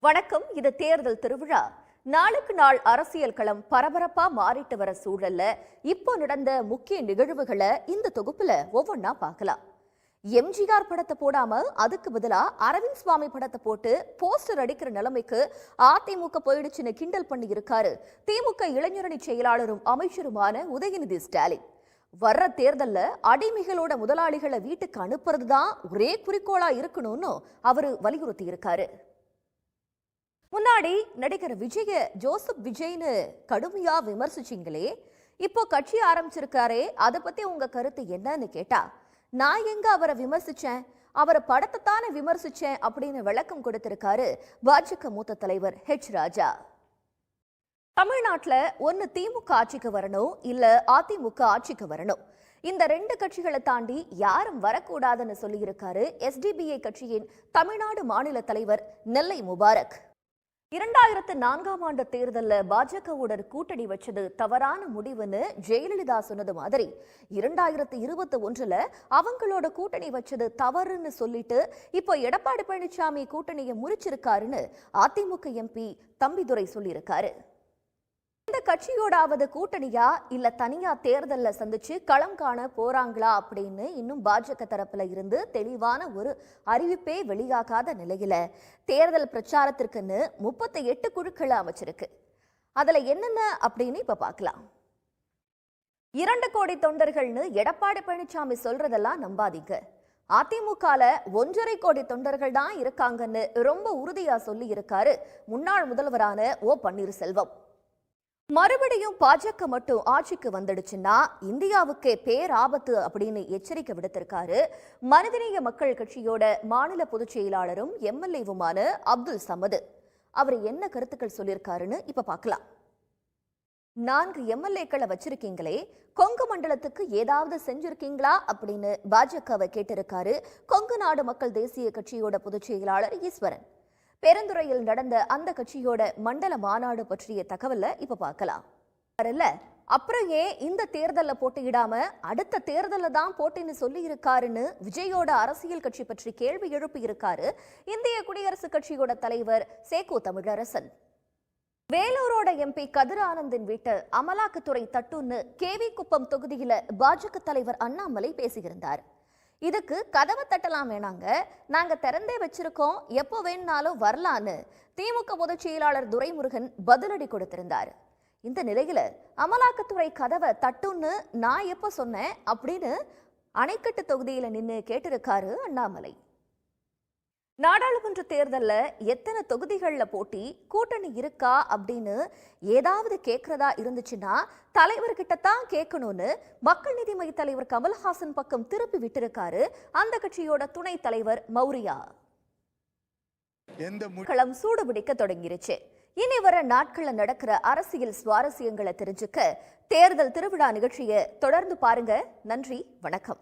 வணக்கம். இது தேர்தல் திருவிழா. நாளுக்கு நாள் அரசியல் களம் பரபரப்பா மாறிட்டு வர சூழல்ல இப்போ நடந்த முக்கிய நிகழ்வுகளை இந்த தொகுப்புல ஒவ்வொன்னா பார்க்கலாம். எம்ஜிஆர் படத்தை போடாம அதுக்கு பதிலா அரவிந்த் சுவாமி படத்தை போட்டு போஸ்டர் அடிக்கிற நிலைமைக்கு அதிமுக போயிடுச்சுன்னு கிண்டல் பண்ணி இருக்காரு திமுக இளைஞரணி செயலாளரும் அமைச்சருமான உதயநிதி ஸ்டாலின். வர்ற தேர்தல்ல அடிமைகளோட முதலாளிகளை வீட்டுக்கு அனுப்புறதுதான் ஒரே குறிக்கோளா இருக்கணும்னு அவரு வலியுறுத்தி இருக்காரு. முன்னாடி நடிகர் ஜோசப் விஜய்னு கடுமையா விமர்சிச்சிங்களே, இப்போ கட்சி ஆரம்பிச்சிருக்காரே, அதை பத்தி உங்க கருத்து என்னன்னு கேட்டா, நான் எங்க அவரை விமர்சிச்சேன், அவரை படத்தை தானே விமர்சிச்சேன் அப்படின்னு விளக்கம் கொடுத்திருக்காரு பாஜக மூத்த தலைவர் ஹெச் ராஜா. தமிழ்நாட்டுல ஒன்னு திமுக ஆட்சிக்கு வரணும், இல்ல அதிமுக ஆட்சிக்கு வரணும். இந்த ரெண்டு கட்சிகளை தாண்டி யாரும் வரக்கூடாதுன்னு சொல்லியிருக்காரு SDPI கட்சியின் தமிழ்நாடு மாநில தலைவர் நெல்லை முபாரக். 2004ஆம் ஆண்டு தேர்தலில் பாஜகவுடன் கூட்டணி வச்சது தவறான முடிவுன்னு ஜெயலலிதா சொன்னது மாதிரி 2021ல் அவங்களோட கூட்டணி வச்சது தவறுன்னு சொல்லிட்டு இப்போ எடப்பாடி பழனிசாமி கூட்டணியை முறிச்சிருக்காருன்னு அதிமுக MP தம்பிதுரை சொல்லியிருக்காரு. இந்த கட்சியோடாவது கூட்டணியா இல்ல தனியா தேர்தல்ல சந்திச்சு களம் காண போறாங்களா அப்படின்னு இன்னும் பாஜக தரப்புல இருந்து தெளிவான ஒரு அறிவிப்பே வெளியாகாத நிலையில தேர்தல் பிரச்சாரத்திற்குன்னு 38 குழுக்களை அமைச்சிருக்கு. அதுல என்னென்ன அப்படின்னு இப்ப பார்க்கலாம். 2 கோடி தொண்டர்கள்னு எடப்பாடி பழனிசாமி சொல்றதெல்லாம் நம்பாதீங்க. அதிமுகல 1.5 கோடி தொண்டர்கள் தான் இருக்காங்கன்னு ரொம்ப உறுதியா சொல்லி இருக்காரு முன்னாள் முதல்வரான O பன்னீர்செல்வம். மறுபடியும் பாஜக மட்டும் ஆட்சிக்கு வந்துடுச்சுன்னா இந்தியாவுக்கே பேராபத்து அப்படின்னு எச்சரிக்கை விடுத்திருக்காரு மனிதநேய மக்கள் கட்சியோட மாநில பொதுச் செயலாளரும் MLAவுமான அப்துல் சமது. அவர் என்ன கருத்துக்கள் சொல்லியிருக்காருன்னு இப்ப பார்க்கலாம். 4 MLAக்களை வச்சிருக்கீங்களே, கொங்கு மண்டலத்துக்கு ஏதாவது செஞ்சிருக்கீங்களா அப்படின்னு பாஜகவை கேட்டிருக்காரு கொங்கு நாடு மக்கள் தேசிய கட்சியோட பொதுச் செயலாளர் ஈஸ்வரன். பெருந்துறையில் நடந்த அந்த கட்சியோட மண்டல மாநாடு பற்றிய தகவலை இப்ப பார்க்கலாம். அப்புறம் ஏன் இந்த தேர்தலில் போட்டியிடாம அடுத்த தேர்தலில் தான் போட்டின்னு சொல்லி இருக்காருன்னு விஜயோட அரசியல் கட்சி பற்றி கேள்வி எழுப்பி இருக்காரு இந்திய குடியரசுக் கட்சியோட தலைவர் சேகோ தமிழரசன். வேலூரோட MP கதிர் ஆனந்தின் வீட்டு அமலாக்கத்துறை தட்டுன்னு KV குப்பம் தொகுதியில பாஜக தலைவர் அண்ணாமலை பேசியிருந்தார். இதுக்கு கதவை தட்டலாம் வேணாங்க, நாங்க திறந்தே வச்சிருக்கோம், எப்போ வேணும்னாலும் வரலான்னு திமுக பொதுச் செயலாளர் துரைமுருகன் பதிலடி கொடுத்திருந்தார். இந்த நிலையில அமலாக்கத்துறை கதவை தட்டுன்னு நான் எப்ப சொன்னேன் அப்படின்னு அணைக்கட்டு தொகுதியில நின்று கேட்டிருக்காரு அண்ணாமலை. நாடாளுமன்ற தேர்தல்ல எத்தனை தொகுதிகள்ல போட்டி, கூட்டணி இருக்கா அப்படின்னு ஏதாவது கேட்கறதா இருந்துச்சுன்னா தலைவர்கிட்ட தான் கேட்கணும்னு மக்கள் நீதி மய்ய தலைவர் கமல்ஹாசன் பக்கம் திருப்பி விட்டிருக்காரு அந்த கட்சியோட துணை தலைவர் மௌரியா. களம் சூடுபிடிக்க தொடங்கிருச்சு. இனி வர நாட்கள்ல நடக்கிற அரசியல் சுவாரஸ்யங்களை தெரிஞ்சுக்க தேர்தல் திருவிழா நிகழ்ச்சியை தொடர்ந்து பாருங்க. நன்றி, வணக்கம்.